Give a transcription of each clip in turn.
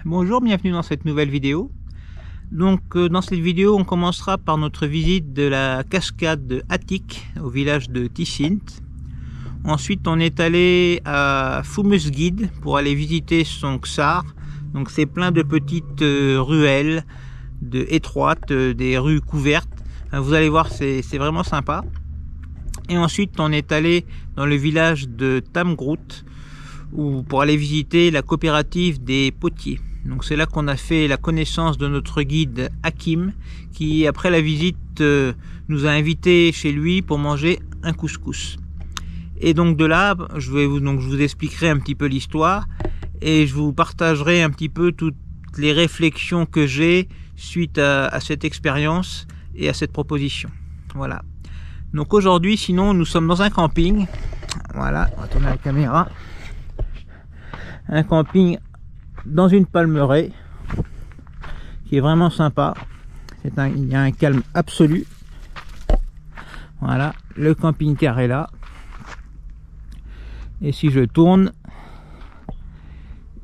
Bonjour, bienvenue dans cette nouvelle vidéo. Donc dans cette vidéo on commencera par notre visite de la cascade de Atik au village de Tisint. Ensuite on est allé à Fumusguid pour aller visiter son Ksar. Donc c'est plein de petites ruelles étroites, des rues couvertes. Vous allez voir, c'est vraiment sympa. Et ensuite on est allé dans le village de Tamgrout pour aller visiter la coopérative des potiers. Donc c'est là qu'on a fait la connaissance de notre guide Hakim, qui après la visite nous a invités chez lui pour manger un couscous. Et donc de là, je vous expliquerai un petit peu l'histoire et je vous partagerai un petit peu toutes les réflexions que j'ai suite à cette expérience et à cette proposition. Voilà. Donc aujourd'hui, sinon, nous sommes dans un camping. Voilà, on va tourner la caméra. Un camping dans une palmeraie qui est vraiment sympa. Il y a un calme absolu. Voilà, le camping-car est là. Et si je tourne,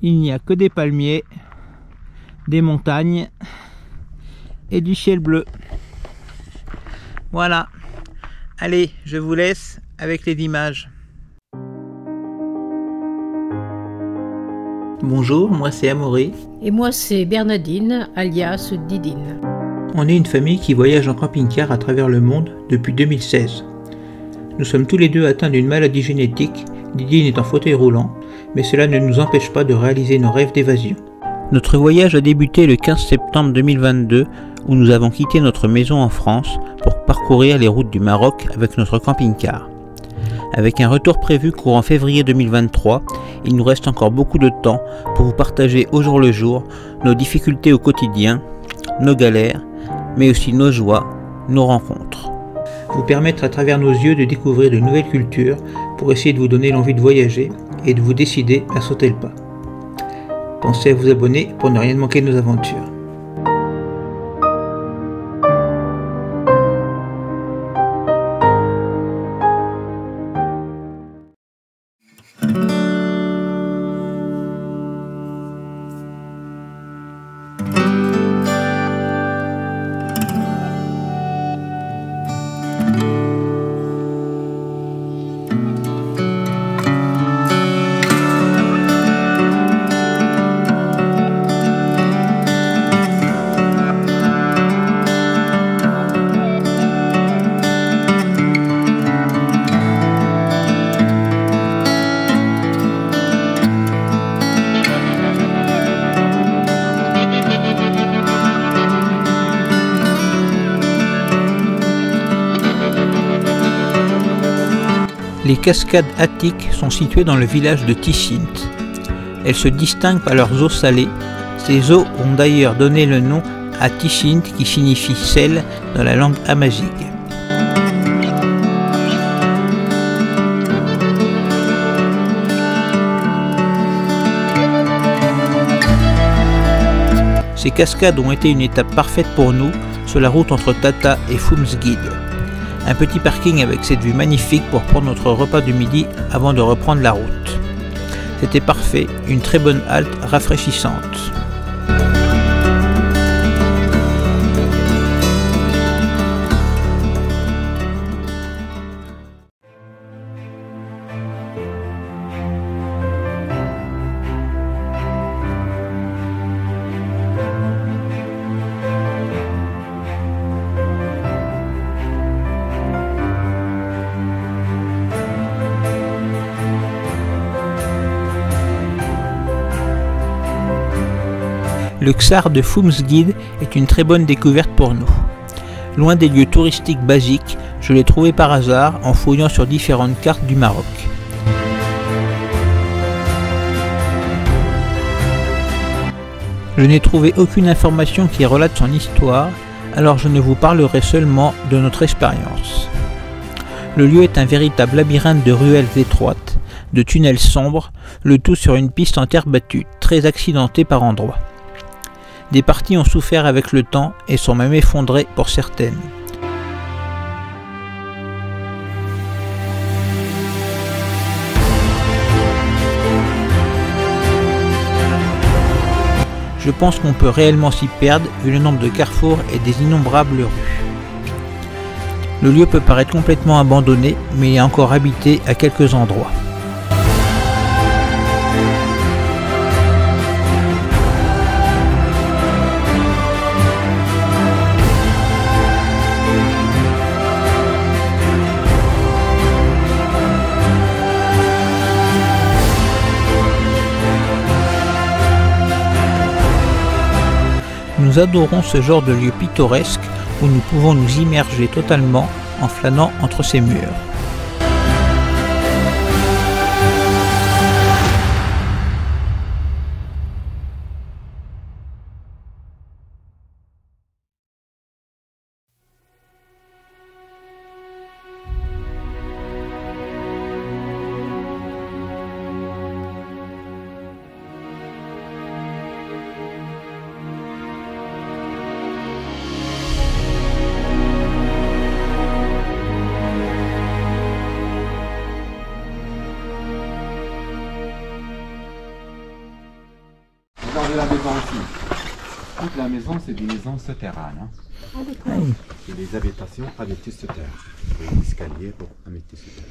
il n'y a que des palmiers, des montagnes et du ciel bleu. Voilà. Allez, je vous laisse avec les images. Bonjour, moi c'est Amaury. Et moi c'est Bernadine, alias Didine. On est une famille qui voyage en camping-car à travers le monde depuis 2016. Nous sommes tous les deux atteints d'une maladie génétique, Didine est en fauteuil roulant, mais cela ne nous empêche pas de réaliser nos rêves d'évasion. Notre voyage a débuté le 15 septembre 2022, où nous avons quitté notre maison en France pour parcourir les routes du Maroc avec notre camping-car. Avec un retour prévu courant février 2023, il nous reste encore beaucoup de temps pour vous partager au jour le jour nos difficultés au quotidien, nos galères, mais aussi nos joies, nos rencontres. Vous permettre à travers nos yeux de découvrir de nouvelles cultures pour essayer de vous donner l'envie de voyager et de vous décider à sauter le pas. Pensez à vous abonner pour ne rien manquer de nos aventures. Les cascades Atik sont situées dans le village de Tisint. Elles se distinguent par leurs eaux salées. Ces eaux ont d'ailleurs donné le nom à Tisint qui signifie sel dans la langue amazigh. Ces cascades ont été une étape parfaite pour nous sur la route entre Tata et Fumusguid. Un petit parking avec cette vue magnifique pour prendre notre repas du midi avant de reprendre la route. C'était parfait, une très bonne halte rafraîchissante. Le Ksar de Fumusguid est une très bonne découverte pour nous. Loin des lieux touristiques basiques, je l'ai trouvé par hasard en fouillant sur différentes cartes du Maroc. Je n'ai trouvé aucune information qui relate son histoire, alors je ne vous parlerai seulement de notre expérience. Le lieu est un véritable labyrinthe de ruelles étroites, de tunnels sombres, le tout sur une piste en terre battue, très accidentée par endroits. Des parties ont souffert avec le temps et sont même effondrées pour certaines. Je pense qu'on peut réellement s'y perdre vu le nombre de carrefours et des innombrables rues. Le lieu peut paraître complètement abandonné, mais il est encore habité à quelques endroits. Nous adorons ce genre de lieu pittoresque où nous pouvons nous immerger totalement en flânant entre ces murs. Regardez la maison aussi. Toute la maison, c'est des maisons souterraines. Hein. Ah, d'accord. C'est des habitations avec des souterrains. Et des escaliers pour mettre des souterrains.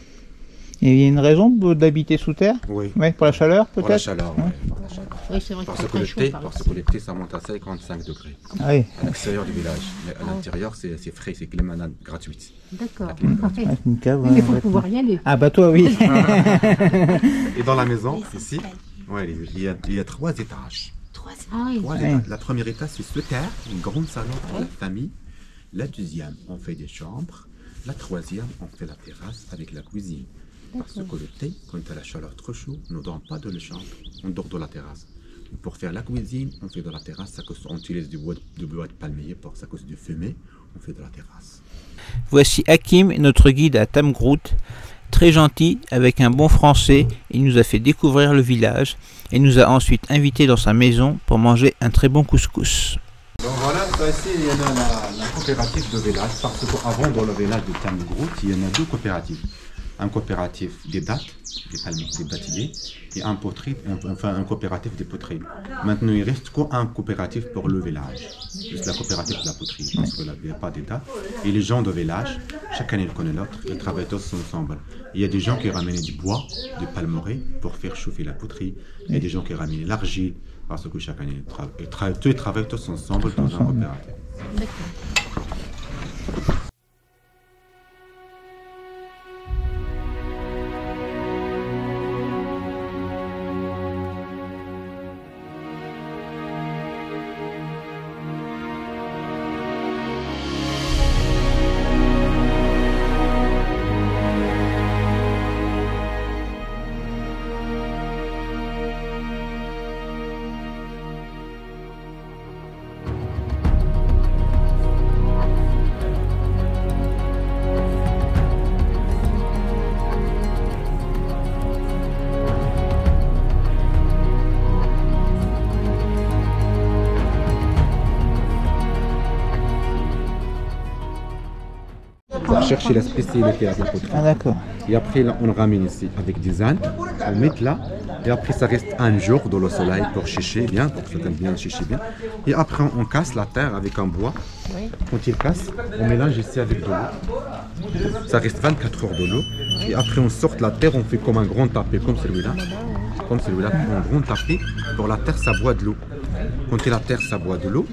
Et il y a une raison d'habiter sous terre? Oui. Ouais, pour la chaleur peut-être? Pour la chaleur, oui. Pour la chaleur. Oui, c'est vrai que Parce c'est que très chaud l'été, par parce ici. que l'été, ça monte à 55 degrés. Ah oui, À l'extérieur du village. Mais à l'intérieur, c'est frais, c'est climat gratuit. D'accord. La clim gratuite. c'est une cave. Oui, mais il faut ouais. pouvoir y aller. Ah bah toi oui. Et dans la maison, ici, ouais, il y a 3 étages. Ah oui. Trois Ouais. étages. La première étage, c'est ce terre, une grande salon pour la famille. La deuxième, on fait des chambres. La troisième, on fait la terrasse avec la cuisine. Parce que l'été, quand il y a la chaleur trop chaude, on ne dort pas dans la chambre, on dort dans la terrasse. Pour faire la cuisine, on fait dans la terrasse, on utilise du bois de palmier pour ça cause du fumée, on fait de la terrasse. Voici Hakim, notre guide à Tamgrout, très gentil, avec un bon français. Il nous a fait découvrir le village et nous a ensuite invités dans sa maison pour manger un très bon couscous. Donc voilà, ici il y en a la coopérative de village, parce qu'avant dans le village de Tamgrout, il y en a 2 coopératives. Un coopératif des dattes, des palmiers, des bâtilliers, et un poterie, enfin un coopératif des poteries. Maintenant il reste qu'un coopératif pour le village, juste la coopérative de la poterie, parce qu'il n'y a pas d'État. Et les gens du village, chacun ils connaît l'autre, ils travaillent tous ensemble. Il y a des gens qui ramènent du bois, du palmeraies pour faire chauffer la poterie. Il y a des gens qui ramènent l'argile, parce que chacun ils travaillent tous ensemble dans un coopératif. D'accord. Chercher la spécialité avec la poterie. Ah d'accord. Et après, là, on ramène ici avec des ânes, on met là, et après, ça reste un jour dans le soleil pour sécher bien, pour que ça vienne bien sécher bien. Et après, on casse la terre avec un bois. Quand il casse, on mélange ici avec de l'eau. Ça reste 24 heures de l'eau. Et après, on sort la terre, on fait comme un grand tapis, comme celui-là. Comme celui-là, un grand tapis. Pour la terre, ça boit de l'eau. Quand la terre, ça boit de l'eau,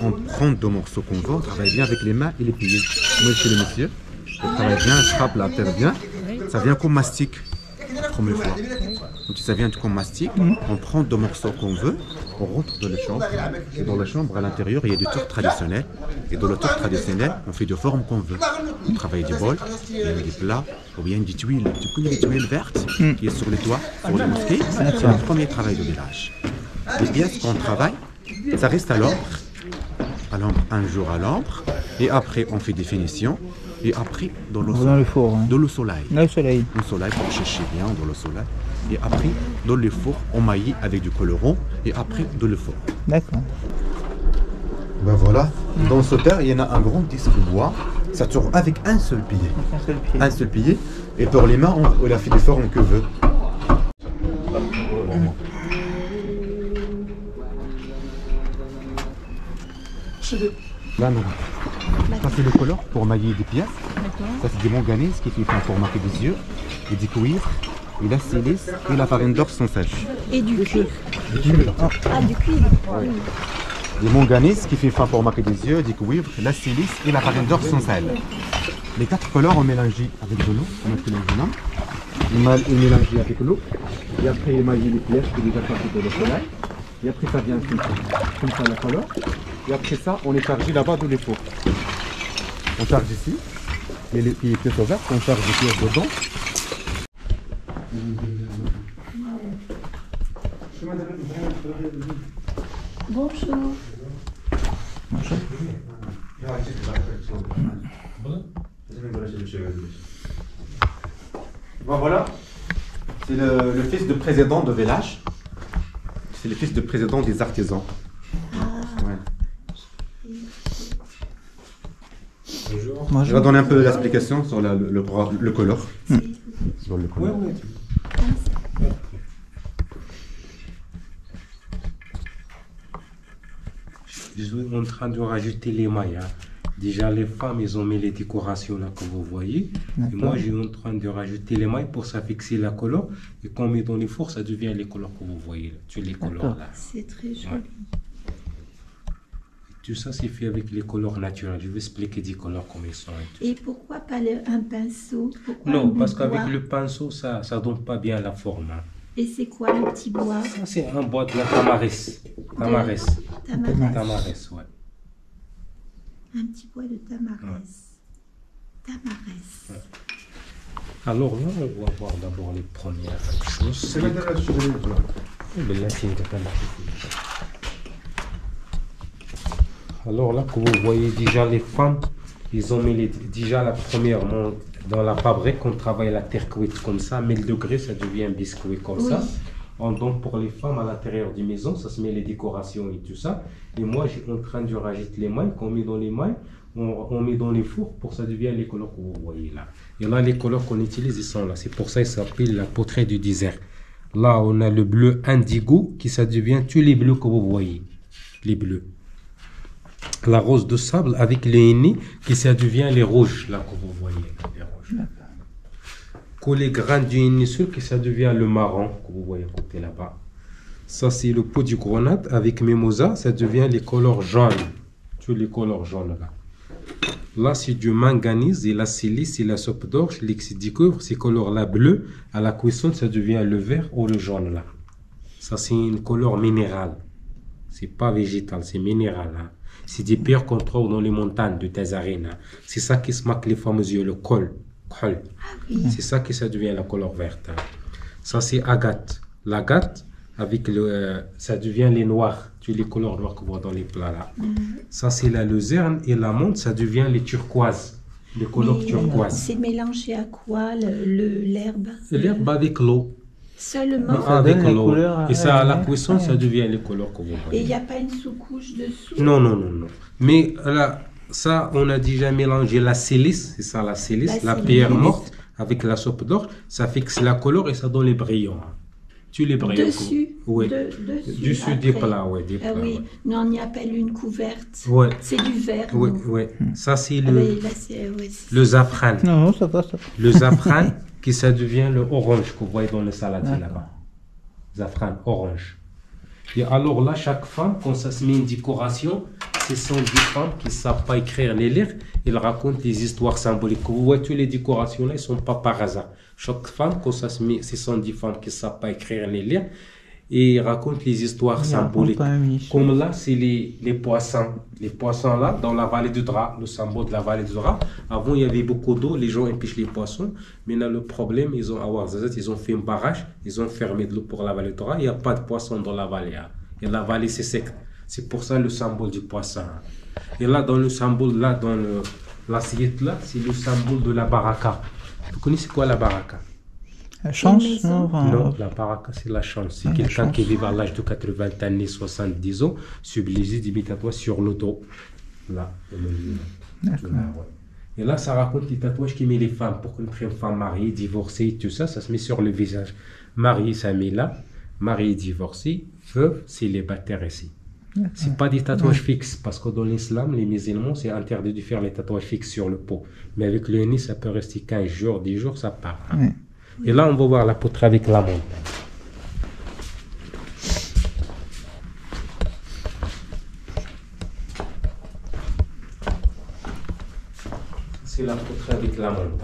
on prend 2 morceaux qu'on veut, on travaille bien avec les mains et les pieds. Moi, je suis le monsieur, je travaille bien, je frappe la terre bien, ça vient comme mastic, la première fois. Quand ça vient comme mastic, on prend 2 morceaux qu'on veut, on rentre dans la chambre, et dans la chambre, à l'intérieur, il y a des tours traditionnels, et dans le tour traditionnel, on fait des formes qu'on veut. On travaille des bols, il y a des plats, ou bien des tuiles. Du coup, il y a des tuiles vertes qui sont sur les toits, sur les mosquées, c'est le premier travail du village. Les pièces qu'on travaille, ça reste à l'ombre, un jour à l'ombre, et après on fait des finitions, et après dans le four. Hein. dans le soleil. Là, le soleil. Le soleil pour sécher bien dans le soleil, et après dans le four on maillit avec du colorant, et après dans le four. D'accord. Ben voilà, dans ce terre il y en a un grand disque de bois, ça tourne avec un seul pied. Un seul pied. Un seul pied, et pour les mains on a fait des formes que veut. Là, non. Ça, c'est le color pour mailler des pièces. D'accord. Ça, c'est du manganèse qui fait fin pour marquer des yeux, et du cuivre, et la silice, et la farine d'or sans sèche. Et du cuivre. Du cuivre. Ah, du cuivre. Ouais. Du manganèse qui fait fin pour marquer des yeux, du cuivre, la silice et la farine d'or sans sel. Les 4 couleurs, on mélange avec de l'eau. On met l'eau. Il mélange avec l'eau. Et après, il maille les pièces qui déjà sorties de le soleil. Et après, ça vient comme ça la couleur. Et après ça, on les charge là-bas dans les fours. On charge ici. Et les pièces ouvertes, on charge les pièces dedans. Bonjour. Bon, voilà, c'est le fils de président de village. C'est le fils de président des artisans. Ouais. Bonjour. Je vais donner un peu l'explication sur le color. Sur le color. Ouais. Je suis en train de rajouter les mailles. Hein. Déjà, les femmes, ils ont mis les décorations là que vous voyez. Et moi, je suis en train de rajouter les mailles pour ça fixer la couleur. Et quand on met dans les fours, ça devient les couleurs que vous voyez. Là. Tous les couleurs là. C'est très joli. Ouais. Tout ça, c'est fait avec les couleurs naturelles. Je vais expliquer des couleurs comme ils sont. Et pourquoi pas un pinceau? Pourquoi Non, un bout parce de qu'avec bois? le pinceau, ça ne donne pas bien la forme. Hein. Et c'est quoi le petit bois? Ça, c'est un bois de la tamaris. Tamaris. Tamaris. Tamaris, ouais. Un petit bois de tamaris. Tamaris. Ouais. Alors là, on va voir d'abord les premières choses. Alors là, que vous voyez déjà les femmes, ils ont mis déjà la première dans la fabrique, on travaille la terre cuite comme ça, 1000 degrés, ça devient un biscuit comme ça. Donc pour les femmes à l'intérieur des maisons, ça se met les décorations et tout ça. Et moi, je suis en train de rajouter les mailles, qu'on met dans les mailles, on met dans les fours pour que ça devienne les couleurs que vous voyez là. Et là, les couleurs qu'on utilise, ils sont là. C'est pour ça qu'ils s'appellent la poterie du désert. Là, on a le bleu indigo qui ça devient tous les bleus que vous voyez. Les bleus. La rose de sable avec les hennis qui ça devient les rouges là que vous voyez. Les rouges. Que les grains du henni seul qui ça devient le marron que vous voyez à côté là-bas. Ça, c'est le pot du grenade avec mimosa, ça devient les couleurs jaunes. Tous les couleurs jaunes là. Là, c'est du manganèse et la silice et la soupe d'orge, l'excès du cuivre, ces couleurs-là bleues. À la cuisson, ça devient le vert ou le jaune là. Ça, c'est une couleur minérale. C'est pas végétal, c'est minéral. Hein. C'est des pierres qu'on trouve dans les montagnes de Tazarine. Hein. C'est ça qui se marque les fameux yeux, le col. C'est ça qui ça devient la couleur verte. Hein. Ça, c'est agate. L'agate, avec ça devient les noirs. Tu les couleurs noires que vous voyez dans les plats là. Ça, c'est la luzerne et la menthe, ça devient les turquoises. Les couleurs turquoises. C'est mélangé à quoi l'herbe? L'herbe avec l'eau. Seulement? Avec l'eau. Et ça, à la cuisson, ça devient les couleurs que vous Et voyez. il n'y a pas une sous-couche dessous? Non. Mais là, ça, on a déjà mélangé la silice, c'est ça la silice, la pierre morte avec la soupe d'orge. Ça fixe la couleur et ça donne les brillants. Tu les brillants. Dessus? Oui. Dessus des après. plats, oui. Des plats, Oui, ouais. mais on y appelle une couverte. Ouais. C'est du verre. Oui, non? oui. Ça, c'est Ah le, ben, là, c'est le zafran. Non, ça va. Le zafran, qui ça devient le orange que vous voyez dans le saladier là-bas. Zafran, orange. Et alors là, chaque femme, quand ça se met une décoration, ce sont des femmes qui ne savent pas écrire les livres. Ils racontent des histoires symboliques. Vous voyez, toutes les décorations là, ils ne sont pas par hasard. Chaque femme, quand ça se met, ce sont des femmes qui ne savent pas écrire les livres. Et ils racontent les histoires symboliques. Comme là, c'est les poissons. Les poissons là, dans la vallée du Dra, le symbole de la vallée du Dra. Avant, il y avait beaucoup d'eau, les gens pêchent les poissons. Maintenant, le problème, ils ont fait un barrage, ils ont fermé de l'eau pour la vallée du Dra. Il n'y a pas de poissons dans la vallée. Hein. Et la vallée, c'est sec. C'est pour ça le symbole du poisson. Hein. Et là, dans le symbole, là, dans l'assiette là, c'est le symbole de la baraka. Vous connaissez quoi la baraka? La chance, non, Non, la baraka, c'est la chance. C'est quelqu'un qui vit à l'âge de 80 années, 70 ans, sublisé des tatouages sur le dos. Là, là, ouais. Et là, ça raconte les tatouages qui met les femmes. Pour qu'une femme mariée, divorcée, tout ça, ça se met sur le visage. Mariée, ça met là. Mariée, divorcée, veuve, célibataire ici. C'est pas des tatouages fixes, parce que dans l'islam, les musulmans, c'est interdit de faire les tatouages fixes sur le peau. Mais avec le henni, ça peut rester 15 jours, 10 jours, ça part. Ouais. Et là, on va voir la poutre avec l'amande. C'est la poutre avec l'amande.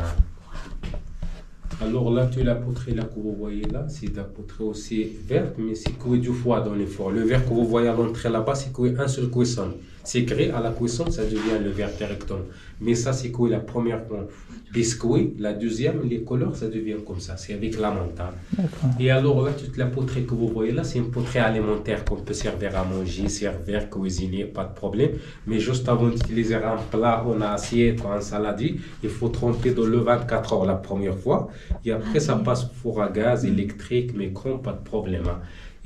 Alors là, tu la poutre là que vous voyez là, c'est la poutre aussi verte, mais c'est cuit du foie dans les fours. Le verre que vous voyez à l'entrée là-bas, c'est cuit un seul cuisson. C'est gris à la cuisson, ça devient le verre directement. Mais ça, c'est cuit la première biscuit, la deuxième, les couleurs, ça devient comme ça. C'est avec la menthe. Et alors là, toute la poterie que vous voyez là, c'est une poterie alimentaire qu'on peut servir à manger, servir, cuisiner, pas de problème. Mais juste avant d'utiliser un plat, en assiette, en saladier, il faut tremper dans le 24 heures la première fois. Et après, ça passe au four à gaz, électrique, micro, pas de problème.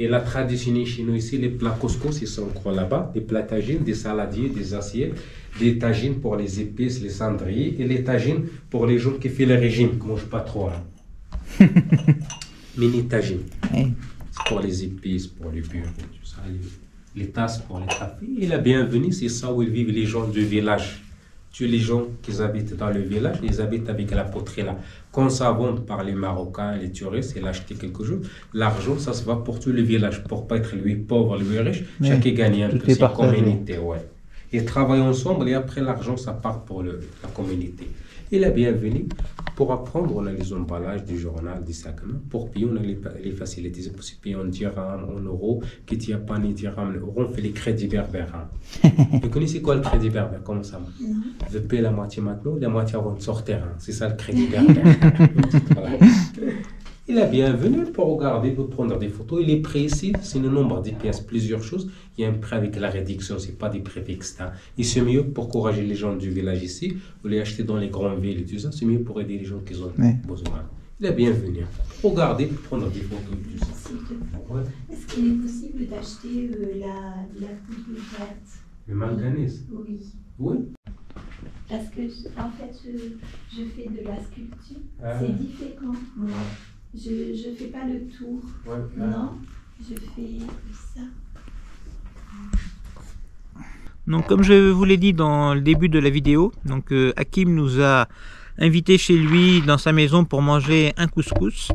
Et la tradition chez nous ici, les plats couscous, ils sont encore là-bas. Des plats tagines, des saladiers, des assiettes, des tagines pour les épices, les cendriers, et les tagines pour les gens qui font le régime, qui ne mangent pas trop. Mini tagines. Oui. C'est pour les épices, pour les beurres, tout ça. Les tasses pour les cafés. Et la bienvenue, c'est ça où ils vivent les gens du village. Tous les gens qui habitent dans le village, ils habitent avec la poterie là. Quand ça vend par les Marocains, les touristes, ils achètent quelque chose, l'argent, ça se va pour tout le village, pour pas être lui pauvre, lui riche, Mais chacun gagne un tout peu, est c'est partagé. communauté, ouais. Ils travaillent ensemble et après l'argent, ça part pour la communauté. Et la bienvenue, pour apprendre, on a les emballages du journal, des sacs, pour payer, on a les facilités, c'est possible de payer en dirham, en euros, qui n'y a pas ni dirham, l'euro, on fait les crédits berbères. Vous connaissez quoi le crédit berbère? Comment ça marche? Vous payez la moitié maintenant, la moitié avant de sortir. C'est ça le crédit berbère. Voilà. Il est bienvenu pour regarder, pour prendre des photos. Il est prêt ici, c'est le nombre de pièces, plusieurs choses. Il y a un prêt avec la réduction, ce n'est pas des prix fixes. Et c'est mieux pour encourager les gens du village ici, ou les acheter dans les grandes villes et tout ça. C'est mieux pour aider les gens qui ont besoin. Il est bienvenu. Regardez, pour prendre des photos et tout ça. Ouais. Est-ce qu'il est possible d'acheter la poudre verte? Le manganèse? Oui. Oui. Parce que, en fait, je fais de la sculpture. Ah. C'est différent. Moi, je ne fais pas le tour. Ouais. Non, je fais ça. Donc comme je vous l'ai dit dans le début de la vidéo, donc Hakim nous a invités chez lui dans sa maison pour manger un couscous.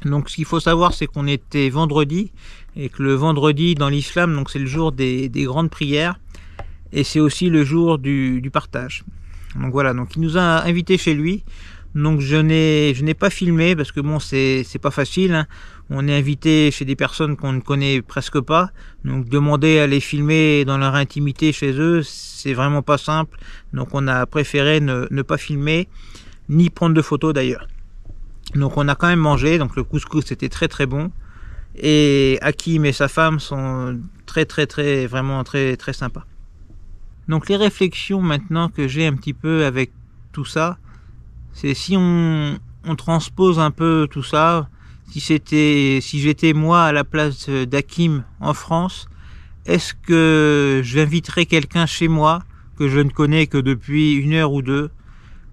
Donc ce qu'il faut savoir, c'est qu'on était vendredi et que le vendredi dans l'islam, donc c'est le jour des grandes prières et c'est aussi le jour du partage. Donc voilà, donc il nous a invités chez lui. Donc je n'ai pas filmé parce que bon, c'est pas facile, hein. On est invité chez des personnes qu'on ne connaît presque pas, donc demander à les filmer dans leur intimité chez eux, c'est vraiment pas simple. Donc on a préféré ne pas filmer ni prendre de photos d'ailleurs. Donc on a quand même mangé, donc le couscous c'était très très bon et Hakim et sa femme sont vraiment très sympas. Donc les réflexions maintenant que j'ai un petit peu avec tout ça, c'est si on transpose un peu tout ça, si j'étais moi à la place d'Hakim en France, est-ce que j'inviterais quelqu'un chez moi que je ne connais que depuis 1 heure ou 2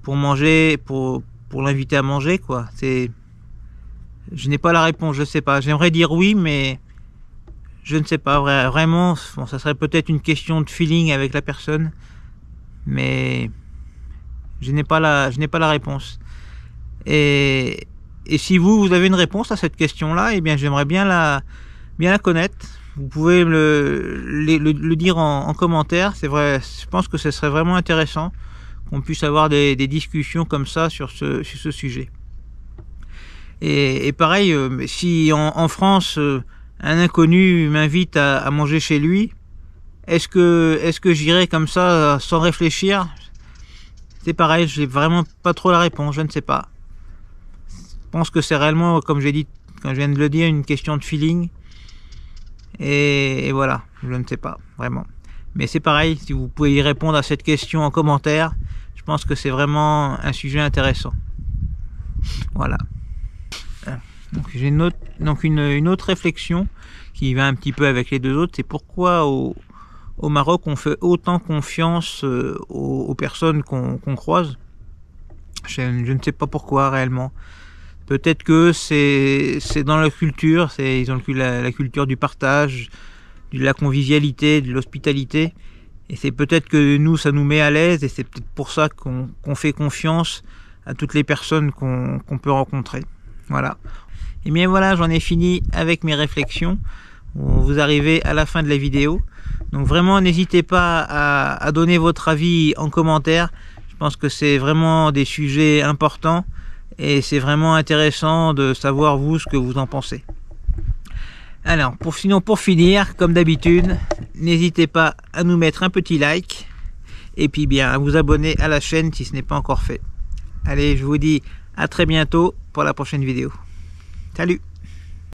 pour manger, pour l'inviter à manger, quoi? Je n'ai pas la réponse, je sais pas. J'aimerais dire oui, mais je ne sais pas vraiment. Bon, ça serait peut-être une question de feeling avec la personne, mais je n'ai pas la réponse. Et si vous avez une réponse à cette question-là, eh bien j'aimerais bien la connaître. Vous pouvez le dire en commentaire. C'est vrai, je pense que ce serait vraiment intéressant qu'on puisse avoir des discussions comme ça sur ce sujet. Et pareil, si en France un inconnu m'invite à manger chez lui, est-ce que j'irai comme ça sans réfléchir? C'est pareil, j'ai vraiment pas trop la réponse, je ne sais pas. Je pense que c'est réellement, comme j'ai dit, quand je viens de le dire, une question de feeling. Et voilà, je ne sais pas, vraiment. Mais c'est pareil, si vous pouvez y répondre à cette question en commentaire, je pense que c'est vraiment un sujet intéressant. Voilà. Donc j'ai une autre réflexion qui va un petit peu avec les deux autres, c'est pourquoi au Maroc on fait autant confiance aux personnes qu'on croise. Je ne sais pas pourquoi réellement. Peut-être que c'est dans leur culture, ils ont la culture du partage, de la convivialité, de l'hospitalité. Et c'est peut-être que nous, ça nous met à l'aise et c'est peut-être pour ça qu'on fait confiance à toutes les personnes qu'on peut rencontrer. Voilà. Et bien voilà, j'en ai fini avec mes réflexions. Vous arrivez à la fin de la vidéo. Donc vraiment, n'hésitez pas à donner votre avis en commentaire. Je pense que c'est vraiment des sujets importants et c'est vraiment intéressant de savoir vous ce que vous en pensez. Alors, pour finir, comme d'habitude, n'hésitez pas à nous mettre un petit like et puis bien à vous abonner à la chaîne si ce n'est pas encore fait. Allez, je vous dis à très bientôt pour la prochaine vidéo. Salut!